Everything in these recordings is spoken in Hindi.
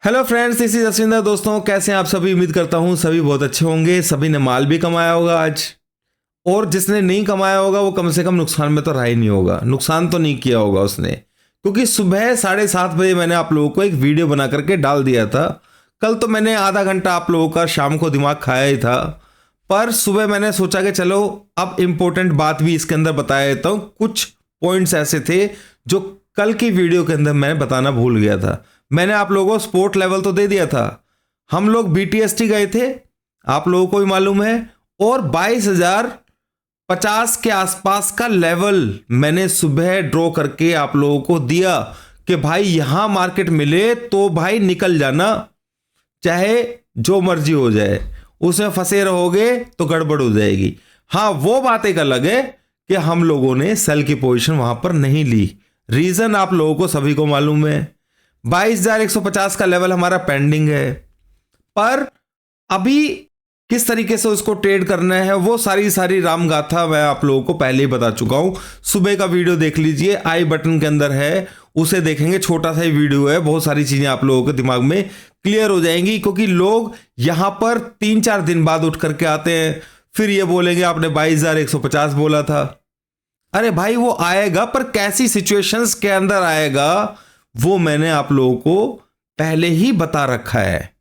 Hello friends, this is Asinder. दोस्तों, कैसे हैं आप सभी? उम्मीद करता हूं सभी बहुत अच्छे होंगे। सभी ने माल भी कमाया होगा आज, और जिसने नहीं कमाया होगा वो कम से कम नुकसान में तो रहा ही नहीं होगा। नुकसान तो नहीं किया होगा उसने, क्योंकि सुबह 7:30 बजे मैंने आप लोगों को एक वीडियो बना करके डाल दिया था। कल तो मैंने आधा घंटा आप लोगों का शाम को दिमाग खाया ही था, पर सुबह मैंने सोचा कि चलो अब इम्पोर्टेंट बात भी इसके अंदर बता देता हूँ। कुछ पॉइंट्स ऐसे थे जो कल की वीडियो के अंदर मैं बताना भूल गया था। मैंने आप लोगों को स्पोर्ट लेवल तो दे दिया था। हम लोग बीटीएसटी गए थे, आप लोगों को भी मालूम है, और 22,050 के आसपास का लेवल मैंने सुबह ड्रॉ करके आप लोगों को दिया कि भाई यहां मार्केट मिले तो भाई निकल जाना, चाहे जो मर्जी हो जाए। उसमें फंसे रहोगे तो गड़बड़ हो जाएगी। हाँ, वो बात एक अलग है कि हम लोगों ने सेल की पोजीशन वहां पर नहीं ली। रीजन आप लोगों को सभी को मालूम है। 22,150 का लेवल हमारा पेंडिंग है, पर अभी किस तरीके से उसको ट्रेड करना है वो सारी राम गाथा मैं आप लोगों को पहले ही बता चुका हूं। सुबह का वीडियो देख लीजिए, आई बटन के अंदर है, उसे देखेंगे। छोटा सा ही वीडियो है, बहुत सारी चीजें आप लोगों के दिमाग में क्लियर हो जाएंगी। क्योंकि लोग यहां पर 3-4 दिन बाद उठ करके आते हैं, फिर ये बोलेंगे आपने 22,150 बोला था। अरे भाई, वो आएगा, पर कैसी सिचुएशंस के अंदर आएगा वो मैंने आप लोगों को पहले ही बता रखा है।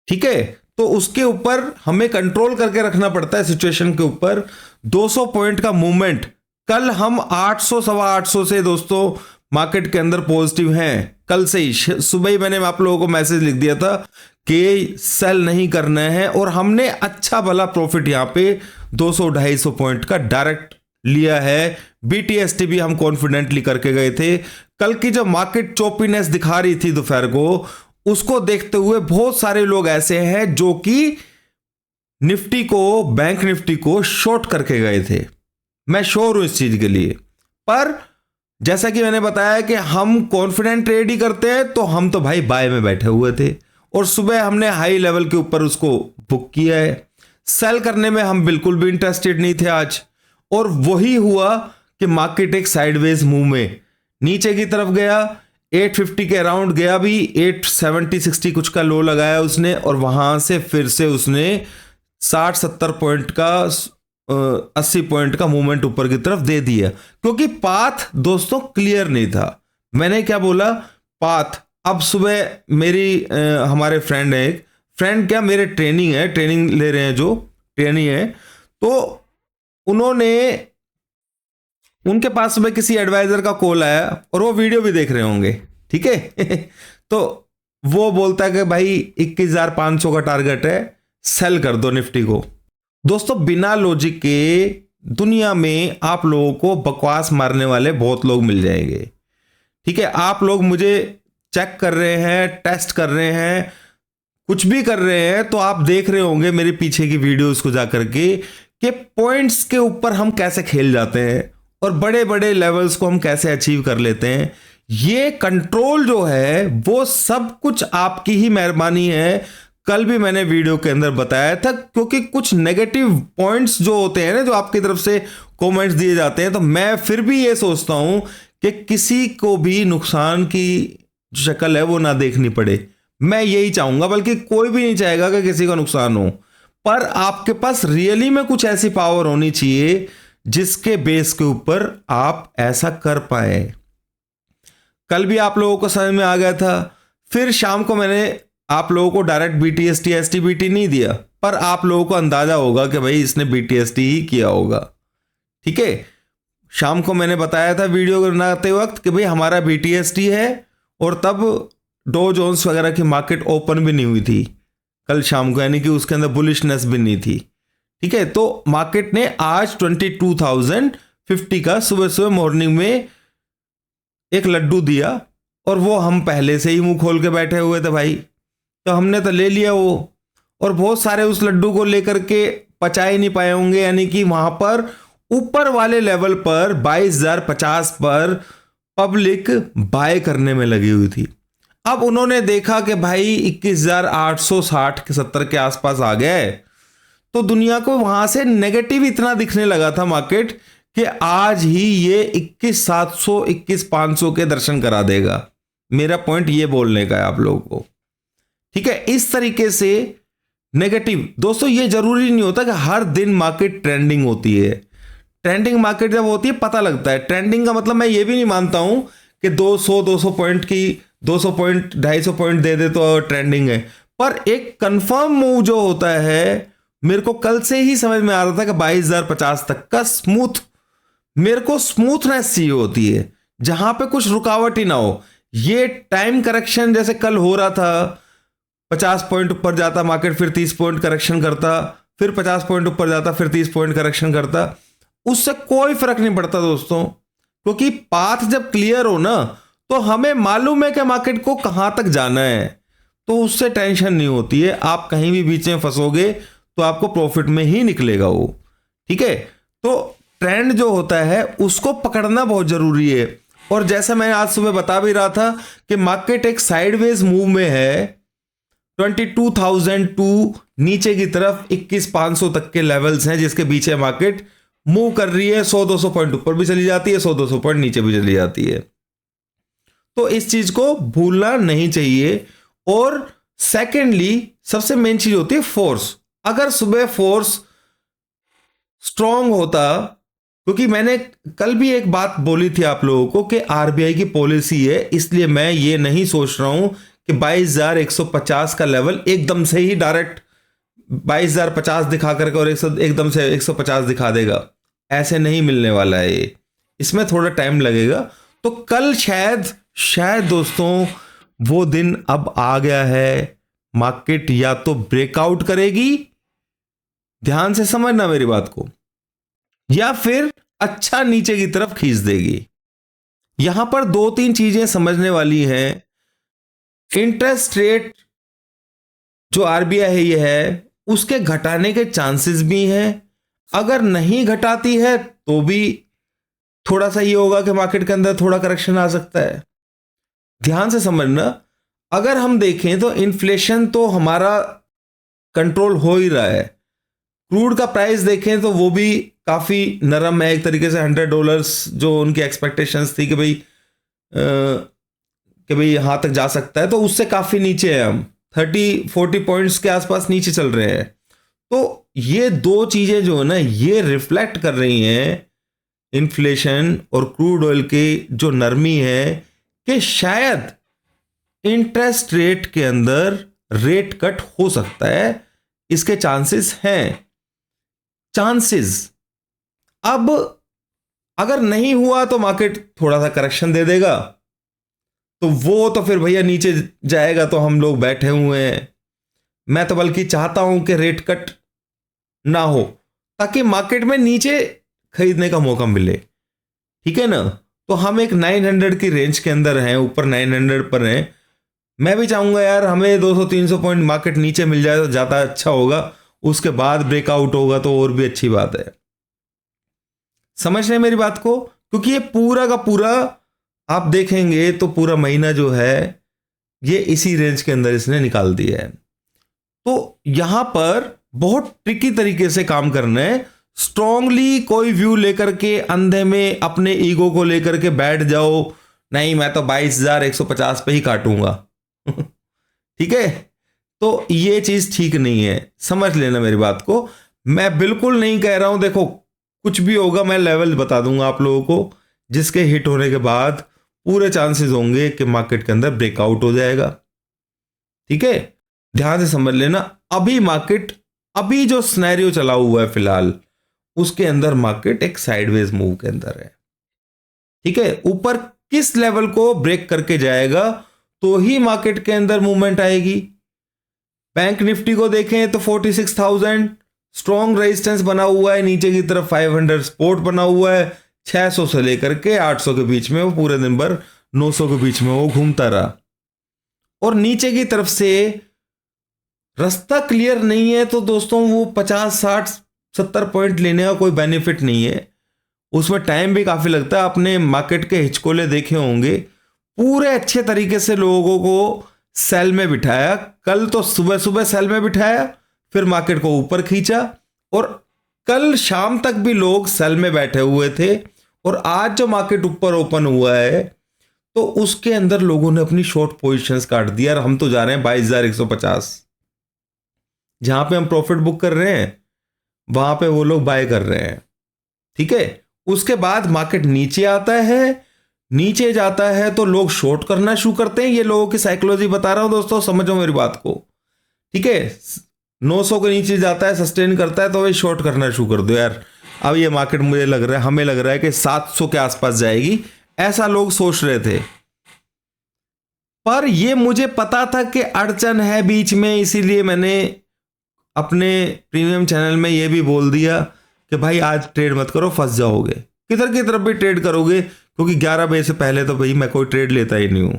ठीक है, तो उसके ऊपर हमें कंट्रोल करके रखना पड़ता है सिचुएशन के ऊपर। 200 पॉइंट का मूवमेंट, कल हम 800 सवा 800 से दोस्तों मार्केट के अंदर पॉजिटिव हैं। कल से ही सुबह ही मैंने आप लोगों को मैसेज लिख दिया था कि सेल नहीं करना है, और हमने अच्छा भला प्रॉफिट यहां पे 200-250 पॉइंट का डायरेक्ट लिया है। बीटीएसटी भी हम कॉन्फिडेंटली करके गए थे। कल की जो मार्केट चोपीनेस दिखा रही थी दोपहर को, उसको देखते हुए बहुत सारे लोग ऐसे हैं जो कि निफ्टी को, बैंक निफ्टी को शॉर्ट करके गए थे। मैं श्योर हूं इस चीज के लिए। पर जैसा कि मैंने बताया कि हम कॉन्फिडेंट ट्रेड ही करते हैं, तो हम तो भाई बाय में बैठे हुए थे, और सुबह हमने हाई लेवल के ऊपर उसको बुक किया है। सेल करने में हम बिल्कुल भी इंटरेस्टेड नहीं थे आज, और वही हुआ कि मार्केट एक साइडवेज मूव में नीचे की तरफ गया। 850 के अराउंड गया, भी 870-60 कुछ का लो लगाया उसने, और वहां से फिर से उसने 60-70 पॉइंट का 80 पॉइंट का मूवमेंट ऊपर की तरफ दे दिया। क्योंकि पाथ दोस्तों क्लियर नहीं था। मैंने क्या बोला, पाथ। अब सुबह मेरी हमारे फ्रेंड है, एक फ्रेंड क्या मेरे ट्रेनिंग ले रहे हैं, जो ट्रेनिंग है, तो उन्होंने, उनके पास में किसी एडवाइजर का कॉल आया, और वो वीडियो भी देख रहे होंगे। ठीक है तो वो बोलता है कि भाई 21,500 का टारगेट है, सेल कर दो निफ्टी को। दोस्तों, बिना लॉजिक के दुनिया में आप लोगों को बकवास मारने वाले बहुत लोग मिल जाएंगे। ठीक है, आप लोग मुझे चेक कर रहे हैं, टेस्ट कर रहे हैं, कुछ भी कर रहे हैं, तो आप देख रहे होंगे मेरे पीछे की वीडियोस को जाकर के पॉइंट्स के ऊपर हम कैसे खेल जाते हैं, और बड़े बड़े लेवल्स को हम कैसे अचीव कर लेते हैं। ये कंट्रोल जो है वो सब कुछ आपकी ही मेहरबानी है। कल भी मैंने वीडियो के अंदर बताया था, क्योंकि कुछ नेगेटिव पॉइंट्स जो होते हैं ना, जो आपकी तरफ से कमेंट्स दिए जाते हैं, तो मैं फिर भी ये सोचता हूं कि किसी को भी नुकसान की जो शक्ल है वो ना देखनी पड़े। मैं यही चाहूंगा, बल्कि कोई भी नहीं चाहेगा कि किसी का नुकसान हो, पर आपके पास रियली में कुछ ऐसी पावर होनी चाहिए जिसके बेस के ऊपर आप ऐसा कर पाए। कल भी आप लोगों को समझ में आ गया था। फिर शाम को मैंने आप लोगों को डायरेक्ट बीटीएसटी एसटीबीटी नहीं दिया, पर आप लोगों को अंदाजा होगा कि भाई इसने बीटीएसटी ही किया होगा। ठीक है, शाम को मैंने बताया था वीडियो बनाते वक्त कि भाई हमारा बीटीएसटी है, और तब डो जोन्स वगैरह की मार्केट ओपन भी नहीं हुई थी कल शाम को, यानी कि उसके अंदर बुलिशनेस भी नहीं थी। ठीक है, तो मार्केट ने आज 22,050 का सुबह सुबह मॉर्निंग में एक लड्डू दिया, और वो हम पहले से ही मुंह खोल के बैठे हुए थे भाई, तो हमने तो ले लिया वो। और बहुत सारे उस लड्डू को लेकर के पचा ही नहीं पाए होंगे, यानी कि वहां पर ऊपर वाले लेवल पर 22,050 पर पब्लिक बाय करने में लगी हुई थी। अब उन्होंने देखा कि भाई 21,860 के 70 के आसपास आ गए, तो दुनिया को वहां से नेगेटिव इतना दिखने लगा था मार्केट कि आज ही ये 21,700 21,500 के दर्शन करा देगा। मेरा पॉइंट ये बोलने का है आप लोगों को। ठीक है, इस तरीके से नेगेटिव। दोस्तों ये जरूरी नहीं होता कि हर दिन मार्केट ट्रेंडिंग होती है। ट्रेंडिंग मार्केट जब होती है पता लगता है। ट्रेंडिंग का मतलब मैं ये भी नहीं मानता हूं कि 200 पॉइंट की 200 पॉइंट 250 पॉइंट दे दे तो ट्रेंडिंग है। पर एक कंफर्म मूव जो होता है, मेरे को कल से ही समझ में आ रहा था कि 22,050 तक का स्मूथ, मेरे को स्मूथनेस चाहिए होती है जहां पे कुछ रुकावट ही ना हो। ये टाइम करेक्शन जैसे कल हो रहा था, 50 पॉइंट ऊपर जाता मार्केट, फिर 30 पॉइंट करेक्शन करता, फिर 50 पॉइंट ऊपर जाता, फिर 30 पॉइंट करेक्शन करता, उससे कोई फर्क नहीं पड़ता दोस्तों। क्योंकि पाथ जब क्लियर हो ना तो हमें मालूम है कि मार्केट को कहां तक जाना है, तो उससे टेंशन नहीं होती है। आप कहीं भी बीच में फंसोगे तो आपको प्रॉफिट में ही निकलेगा वो। ठीक है, तो ट्रेंड जो होता है उसको पकड़ना बहुत जरूरी है। और जैसा मैं आज सुबह बता भी रहा था कि मार्केट एक साइडवेज मूव में है, 22,000 टू नीचे की तरफ 21,500 तक के लेवल्स हैं जिसके बीच मार्केट मूव कर रही है। 100-200 पॉइंट ऊपर भी चली जाती है, 100-200 पॉइंट नीचे भी चली जाती है। तो इस चीज को भूलना नहीं चाहिए। और सेकेंडली सबसे मेन चीज होती है फोर्स। अगर सुबह फोर्स स्ट्रांग होता, क्योंकि मैंने कल भी एक बात बोली थी आप लोगों को कि आरबीआई की पॉलिसी है, इसलिए मैं ये नहीं सोच रहा हूं कि 22,150 का लेवल एकदम से ही डायरेक्ट 22,050 दिखा करके और एकदम से 150 दिखा देगा। ऐसे नहीं मिलने वाला है ये, इसमें थोड़ा टाइम लगेगा। तो कल शायद दोस्तों वो दिन अब आ गया है। मार्केट या तो ब्रेकआउट करेगी, ध्यान से समझना मेरी बात को, या फिर अच्छा नीचे की तरफ खींच देगी। यहां पर 2-3 चीजें समझने वाली हैं। इंटरेस्ट रेट जो आरबीआई है ये है, उसके घटाने के चांसेस भी हैं। अगर नहीं घटाती है तो भी थोड़ा सा ये होगा कि मार्केट के अंदर थोड़ा करेक्शन आ सकता है। ध्यान से समझना, अगर हम देखें तो इन्फ्लेशन तो हमारा कंट्रोल हो ही रहा है। क्रूड का प्राइस देखें तो वो भी काफी नरम है एक तरीके से। $100 जो उनकी एक्सपेक्टेशंस थी कि भाई यहां तक जा सकता है, तो उससे काफी नीचे है। हम 30-40 पॉइंट्स के आसपास नीचे चल रहे हैं। तो ये दो चीजें जो है ना, ये रिफ्लेक्ट कर रही हैं इन्फ्लेशन और क्रूड ऑयल की जो नरमी है, कि शायद इंटरेस्ट रेट के अंदर रेट कट हो सकता है। इसके चांसेस हैं, चांसेस। अब अगर नहीं हुआ तो मार्केट थोड़ा सा करेक्शन दे देगा, तो वो तो फिर भैया नीचे जाएगा, तो हम लोग बैठे हुए हैं। मैं तो बल्कि चाहता हूं कि रेट कट ना हो, ताकि मार्केट में नीचे खरीदने का मौका मिले। ठीक है ना, तो हम एक 900 की रेंज के अंदर हैं, ऊपर 900 पर हैं। मैं भी चाहूंगा यार हमें 200-300 पॉइंट मार्केट नीचे मिल जाए तो ज्यादा अच्छा होगा, उसके बाद ब्रेकआउट होगा तो और भी अच्छी बात है। समझ रहे हैं मेरी बात को? क्योंकि ये पूरा का पूरा आप देखेंगे तो पूरा महीना जो है ये इसी रेंज के अंदर इसने निकाल दिया है। तो यहां पर बहुत ट्रिकी तरीके से काम करना है। स्ट्रांगली कोई व्यू लेकर के अंधे में अपने ईगो को लेकर के बैठ जाओ, नहीं मैं तो 22,150 पे ही काटूंगा ठीक है, तो ये चीज ठीक नहीं है। समझ लेना मेरी बात को। मैं बिल्कुल नहीं कह रहा हूं, देखो कुछ भी होगा मैं लेवल बता दूंगा आप लोगों को, जिसके हिट होने के बाद पूरे चांसेस होंगे कि मार्केट के अंदर ब्रेकआउट हो जाएगा। ठीक है, ध्यान से समझ लेना। अभी मार्केट, अभी जो सिनेरियो चला हुआ है फिलहाल, उसके अंदर मार्केट एक साइडवेज मूव के अंदर है। ठीक है, ऊपर किस लेवल को ब्रेक करके जाएगा तो ही मार्केट के अंदर मूवमेंट आएगी। बैंक निफ्टी को देखें तो 46,000 स्ट्रॉन्ग रेजिस्टेंस बना हुआ है, नीचे की तरफ 500 सपोर्ट बना हुआ है। 600 से लेकर के 800 के बीच में वो पूरे दिन भर 900 के बीच में वो घूमता रहा, और नीचे की तरफ से रास्ता क्लियर नहीं है। तो दोस्तों वो 50, 60, 70 पॉइंट लेने का कोई बेनिफिट नहीं है, उसमें टाइम भी काफी लगता है। आपने मार्केट के हिचकोले देखे होंगे, पूरे अच्छे तरीके से लोगों को सेल में बिठाया। कल तो सुबह सुबह सेल में बिठाया, फिर मार्केट को ऊपर खींचा, और कल शाम तक भी लोग सेल में बैठे हुए थे। और आज जो मार्केट ऊपर ओपन हुआ है तो उसके अंदर लोगों ने अपनी शॉर्ट पोजीशंस काट दिया और हम तो जा रहे हैं 22,150, जहां पे हम प्रॉफिट बुक कर रहे हैं वहां पे वो लोग बाय कर रहे हैं। ठीक है, उसके बाद मार्केट नीचे आता है, नीचे जाता है तो लोग शॉर्ट करना शुरू करते हैं। ये लोगों की साइकोलॉजी बता रहा हूं दोस्तों, समझो मेरी बात को। ठीक है, 900 के नीचे जाता है, सस्टेन करता है, तो भाई शॉर्ट करना शुरू कर दो यार। अब ये मार्केट मुझे लग रहा है, हमें लग रहा है कि 700 के आसपास जाएगी, ऐसा लोग सोच रहे थे। पर ये मुझे पता था कि अड़चन है बीच में, इसीलिए मैंने अपने प्रीमियम चैनल में ये भी बोल दिया कि भाई आज ट्रेड मत करो, फंस जाओगे। किधर की तरफ भी ट्रेड करोगे, क्योंकि 11 बजे से पहले तो भाई मैं कोई ट्रेड लेता ही नहीं हूं।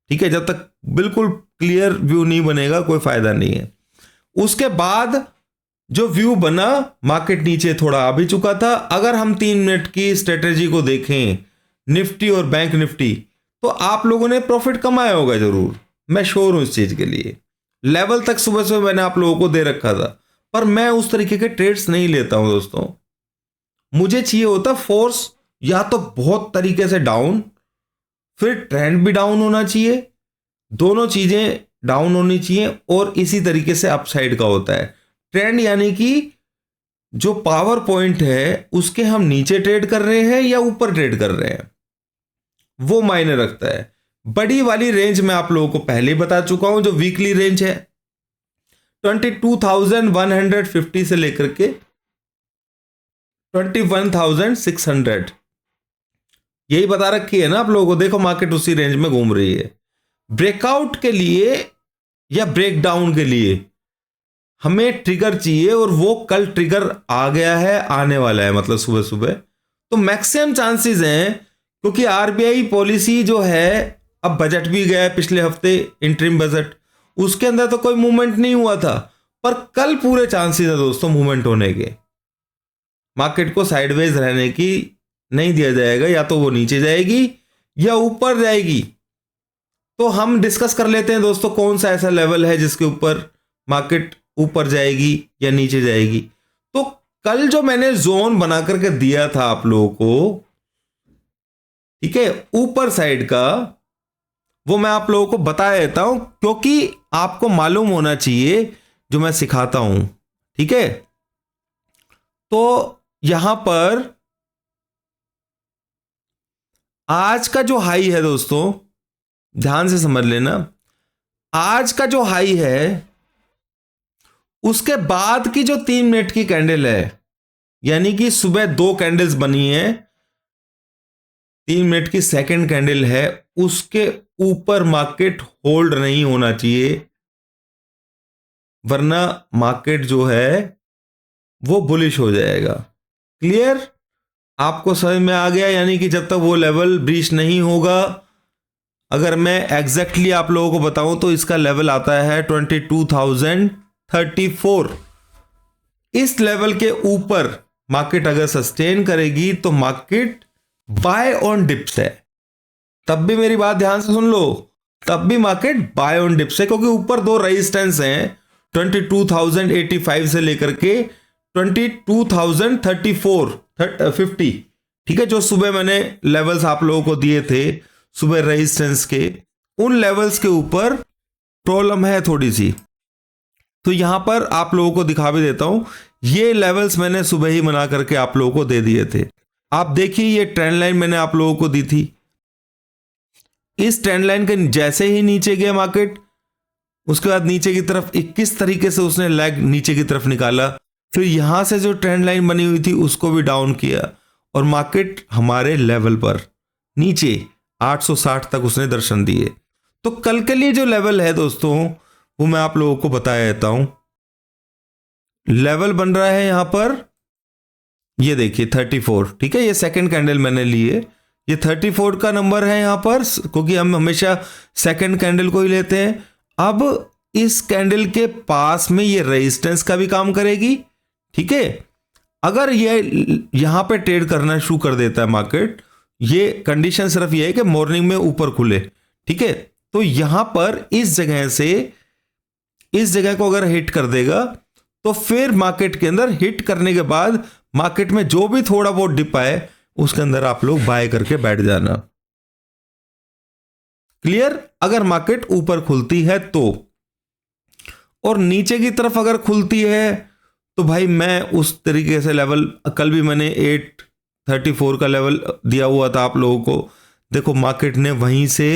ठीक है, जब तक बिल्कुल क्लियर व्यू नहीं बनेगा कोई फायदा नहीं है। उसके बाद जो व्यू बना, मार्केट नीचे थोड़ा आ भी चुका था। अगर हम 3 मिनट की स्ट्रेटेजी को देखें, निफ्टी और बैंक निफ्टी, तो आप लोगों ने प्रॉफिट कमाया होगा जरूर, मैं श्योर हूं इस चीज के लिए। लेवल तक सुबह सुबह मैंने आप लोगों को दे रखा था, पर मैं उस तरीके के ट्रेड्स नहीं लेता हूं दोस्तों। मुझे चाहिए होता फोर्स, या तो बहुत तरीके से डाउन, फिर ट्रेंड भी डाउन होना चाहिए, दोनों चीजें डाउन होनी चाहिए, और इसी तरीके से अपसाइड का होता है। ट्रेंड यानी कि जो पावर पॉइंट है उसके हम नीचे ट्रेड कर रहे हैं या ऊपर ट्रेड कर रहे हैं, वो मायने रखता है। बड़ी वाली रेंज में आप लोगों को पहले ही बता चुका हूं, जो वीकली रेंज है 22,150 से लेकर के 21,600, यही बता रखी है ना आप लोगों को। देखो मार्केट उसी रेंज में घूम रही है। ब्रेकआउट के लिए या ब्रेकडाउन के लिए हमें ट्रिगर चाहिए, और वो कल ट्रिगर आ गया है, आने वाला है, मतलब सुबह सुबह। तो मैक्सिमम चांसेस हैं, क्योंकि आरबीआई पॉलिसी जो है, अब बजट भी गया है पिछले हफ्ते, इंटरिम बजट, उसके अंदर तो कोई मूवमेंट नहीं हुआ था, पर कल पूरे चांसेस है दोस्तों मूवमेंट होने के। मार्केट को साइडवेज रहने की नहीं दिया जाएगा, या तो वो नीचे जाएगी या ऊपर जाएगी। तो हम डिस्कस कर लेते हैं दोस्तों, कौन सा ऐसा लेवल है जिसके ऊपर मार्केट ऊपर जाएगी या नीचे जाएगी। तो कल जो मैंने जोन बना करके दिया था आप लोगों को, ठीक है, ऊपर साइड का, वो मैं आप लोगों को बता देता हूं, क्योंकि आपको मालूम होना चाहिए जो मैं सिखाता हूं। ठीक है, तो यहां पर आज का जो हाई है दोस्तों, ध्यान से समझ लेना, आज का जो हाई है उसके बाद की जो 3 मिनट की कैंडल है, यानी कि सुबह 2 कैंडल्स बनी है, 3 मिनट की सेकंड कैंडल है, उसके ऊपर मार्केट होल्ड नहीं होना चाहिए, वरना मार्केट जो है वो बुलिश हो जाएगा। क्लियर? आपको समझ में आ गया? यानी कि जब तक वो लेवल ब्रीच नहीं होगा, अगर मैं एग्जैक्टली आप लोगों को बताऊं तो इसका लेवल आता है 22,034। इस लेवल के ऊपर मार्केट अगर सस्टेन करेगी तो मार्केट बाय ऑन डिप्स है। तब भी मेरी बात ध्यान से सुन लो, तब भी मार्केट बाय ऑन डिप्स है, क्योंकि ऊपर 2 रेजिस्टेंस हैं, 22,085 से लेकर के 22,034-50। ठीक है, जो सुबह मैंने लेवल्स आप लोगों को दिए थे सुबह रेजिस्टेंस के, उन लेवल्स के ऊपर प्रॉब्लम है थोड़ी सी। तो यहां पर आप लोगों को दिखा भी देता हूं, ये लेवल्स मैंने सुबह ही बना करके आप लोगों को दे दिए थे। आप देखिए, ये ट्रेंड लाइन मैंने आप लोगों को दी थी। इस ट्रेंड लाइन के जैसे ही नीचे गया मार्केट, उसके बाद नीचे की तरफ 21 तरीके से उसने लेग नीचे की तरफ निकाला, फिर यहां से जो ट्रेंड लाइन बनी हुई थी उसको भी डाउन किया, और मार्केट हमारे लेवल पर नीचे 860 तक उसने दर्शन दिए। तो कल के लिए जो लेवल है दोस्तों, वो मैं आप लोगों को बता देता हूं। लेवल बन रहा है यहां पर, ये देखिए 34। ठीक है, ये सेकंड कैंडल मैंने ली है, ये 34 का नंबर है यहां पर, क्योंकि हम हमेशा सेकंड कैंडल को ही लेते हैं। अब इस कैंडल के पास में ये रेजिस्टेंस का भी काम करेगी। ठीक है, अगर ये यहां पे ट्रेड करना शुरू कर देता है मार्केट, ये कंडीशन सिर्फ ये है कि मॉर्निंग में ऊपर खुले। ठीक है, तो यहां पर इस जगह से इस जगह को अगर हिट कर देगा, तो फिर मार्केट के अंदर हिट करने के बाद मार्केट में जो भी थोड़ा बहुत डिप आए, उसके अंदर आप लोग बाय करके बैठ जाना। क्लियर? अगर मार्केट ऊपर खुलती है तो, और नीचे की तरफ अगर खुलती है तो भाई मैं उस तरीके से लेवल, कल भी मैंने 834 का लेवल दिया हुआ था आप लोगों को। देखो मार्केट ने वहीं से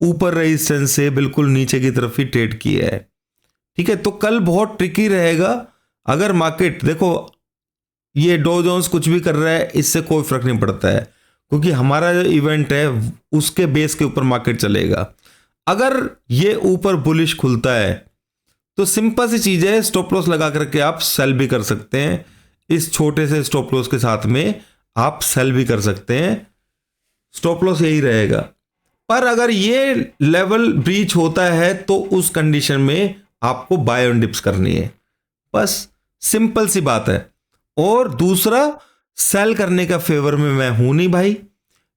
ऊपर रेजिस्टेंस से बिल्कुल नीचे की तरफ ही ट्रेड किया है। ठीक है, तो कल बहुत ट्रिकी रहेगा। अगर मार्केट, देखो ये डो जोन्स कुछ भी कर रहा है इससे कोई फर्क नहीं पड़ता है, क्योंकि हमारा जो इवेंट है उसके बेस के ऊपर मार्केट चलेगा। अगर ये ऊपर बुलिश खुलता है तो सिंपल सी चीज है, स्टॉप लॉस लगा करके आप सेल भी कर सकते हैं। इस छोटे से स्टॉप लॉस के साथ में आप सेल भी कर सकते हैं, स्टॉप लॉस यही रहेगा। पर अगर ये लेवल ब्रीच होता है तो उस कंडीशन में आपको बाय ऑन डिप्स करनी है, बस सिंपल सी बात है। और दूसरा, सेल करने का फेवर में मैं हूं नहीं भाई।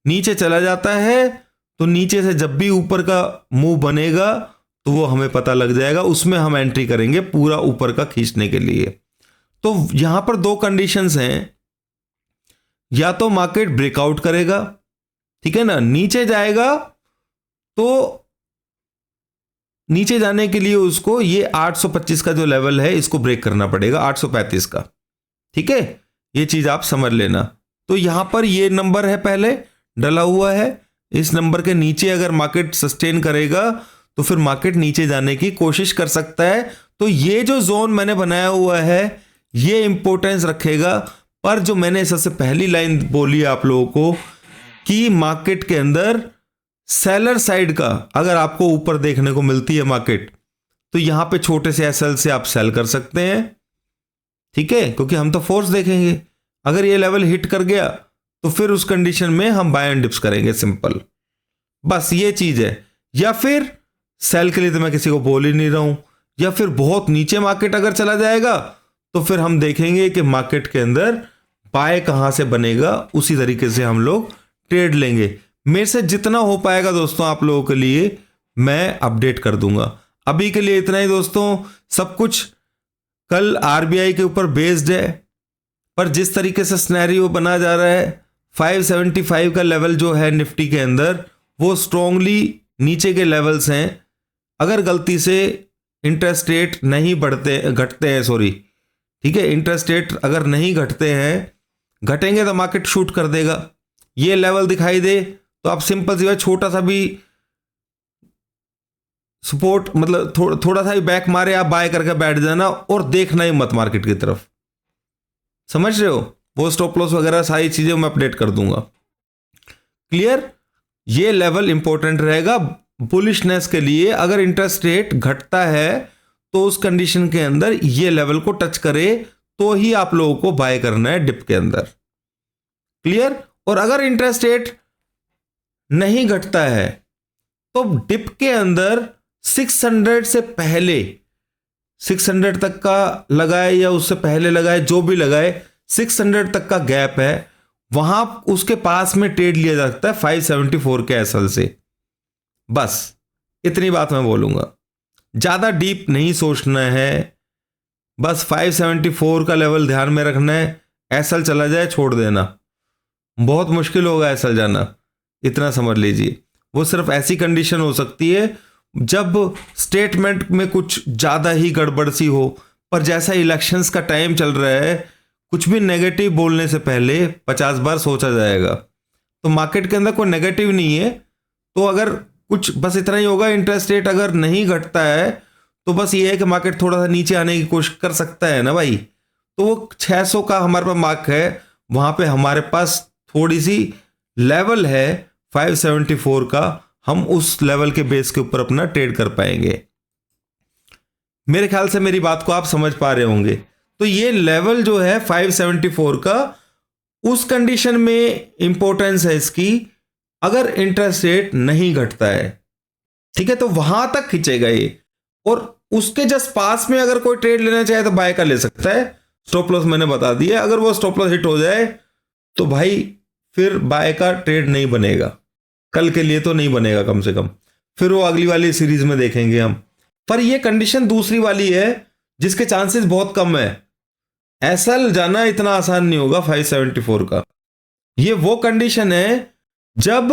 नीचे चला जाता है तो नीचे से जब भी ऊपर का मूव बनेगा तो वो हमें पता लग जाएगा, उसमें हम एंट्री करेंगे पूरा ऊपर का खींचने के लिए। तो यहां पर दो कंडीशंस हैं, या तो मार्केट ब्रेकआउट करेगा, ठीक है ना, नीचे जाएगा, तो नीचे जाने के लिए उसको ये 825 का जो लेवल है इसको ब्रेक करना पड़ेगा, 835 का। ठीक है, ये चीज आप समझ लेना। तो यहां पर ये नंबर है पहले डला हुआ है, इस नंबर के नीचे अगर मार्केट सस्टेन करेगा तो फिर मार्केट नीचे जाने की कोशिश कर सकता है। तो ये जो जोन मैंने बनाया हुआ है ये इंपॉर्टेंस रखेगा। पर जो मैंने सबसे पहली लाइन बोली आप लोगों को कि मार्केट के अंदर सेलर साइड का अगर आपको ऊपर देखने को मिलती है मार्केट, तो यहां पे छोटे से एसएल से आप सेल कर सकते हैं। ठीक है, क्योंकि हम तो फोर्स देखेंगे, अगर ये लेवल हिट कर गया तो फिर उस कंडीशन में हम बाय एंड डिप्स करेंगे, सिंपल, बस ये चीज है। या फिर सेल के लिए तो मैं किसी को बोल ही नहीं रहा हूं, या फिर बहुत नीचे मार्केट अगर चला जाएगा तो फिर हम देखेंगे कि मार्केट के अंदर बाय कहां से बनेगा, उसी तरीके से हम लोग ट्रेड लेंगे। मेरे से जितना हो पाएगा दोस्तों आप लोगों के लिए मैं अपडेट कर दूंगा। अभी के लिए इतना ही दोस्तों, सब कुछ कल आरबीआई के ऊपर बेस्ड है, पर जिस तरीके से सिनेरियो बना जा रहा है 575 का लेवल जो है निफ्टी के अंदर वो स्ट्रांगली नीचे के लेवल्स हैं। अगर गलती से इंटरेस्ट रेट नहीं घटते हैं, सॉरी, ठीक है, इंटरेस्ट रेट अगर नहीं घटेंगे तो मार्केट शूट कर देगा। ये लेवल दिखाई दे तो आप सिंपल सी बात, छोटा सा भी सपोर्ट, मतलब थोड़ा सा भी बैक मारे आप बाय करके बैठ जाना और देखना ही मत मार्केट की तरफ, समझ रहे हो? वो स्टॉप लॉस वगैरह सारी चीजें मैं अपडेट कर दूंगा। क्लियर? ये लेवल इंपॉर्टेंट रहेगा बुलिशनेस के लिए। अगर इंटरेस्ट रेट घटता है तो उस कंडीशन के अंदर ये लेवल को टच करे तो ही आप लोगों को बाय करना है डिप के अंदर। क्लियर? और अगर इंटरेस्ट रेट नहीं घटता है तो डिप के अंदर 600 से पहले, 600 तक का लगाए या उससे पहले लगाए, जो भी लगाए, 600 तक का गैप है, वहां उसके पास में ट्रेड लिया जा सकता है 574 के एसएल से। बस इतनी बात मैं बोलूंगा, ज्यादा डीप नहीं सोचना है, बस 574 का लेवल ध्यान में रखना है। एसएल चला जाए छोड़ देना, बहुत मुश्किल होगा एसएल जाना, इतना समझ लीजिए। वो सिर्फ ऐसी कंडीशन हो सकती है जब स्टेटमेंट में कुछ ज्यादा ही गड़बड़ सी हो। पर जैसा इलेक्शंस का टाइम चल रहा है, कुछ भी नेगेटिव बोलने से पहले 50 बार सोचा जाएगा। तो मार्केट के अंदर कोई नेगेटिव नहीं है, तो अगर कुछ बस इतना ही होगा, इंटरेस्ट रेट अगर नहीं घटता है तो बस ये है कि मार्केट थोड़ा सा नीचे आने की कोशिश कर सकता है ना भाई। तो वो 600 का हमारे पास मार्क है, वहां पे हमारे पास थोड़ी सी लेवल है 574 का, हम उस लेवल के बेस के ऊपर अपना ट्रेड कर पाएंगे। मेरे ख्याल से मेरी बात को आप समझ पा रहे होंगे। तो ये लेवल जो है 574 का, उस कंडीशन में इंपॉर्टेंस है इसकी, अगर इंटरेस्ट रेट नहीं घटता है, ठीक है, तो वहां तक खींचेगा ये, और उसके जस्ट पास में अगर कोई ट्रेड लेना चाहे तो बाय का ले सकता है। स्टॉप लॉस मैंने बता दिया, अगर वो स्टॉप लॉस हिट हो जाए तो भाई फिर बाय का ट्रेड नहीं बनेगा, कल के लिए तो नहीं बनेगा कम से कम, फिर वो अगली वाली सीरीज में देखेंगे हम। पर ये कंडीशन दूसरी वाली है जिसके चांसेस बहुत कम है, एसएल जाना इतना आसान नहीं होगा 574 का। ये वो कंडीशन है जब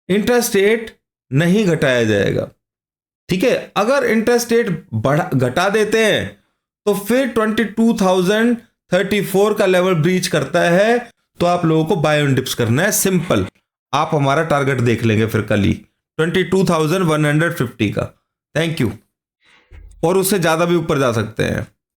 इंटरेस्ट रेट नहीं घटाया जाएगा। ठीक है, अगर इंटरेस्ट रेट घटा देते हैं तो फिर 22,034 का लेवल ब्रीच करता है तो आप लोगों को बाय ऑन डिप्स करना है, सिंपल। आप हमारा टारगेट देख लेंगे फिर कल ही 22,150 का। Thank you. और उससे ज्यादा भी ऊपर जा सकते हैं।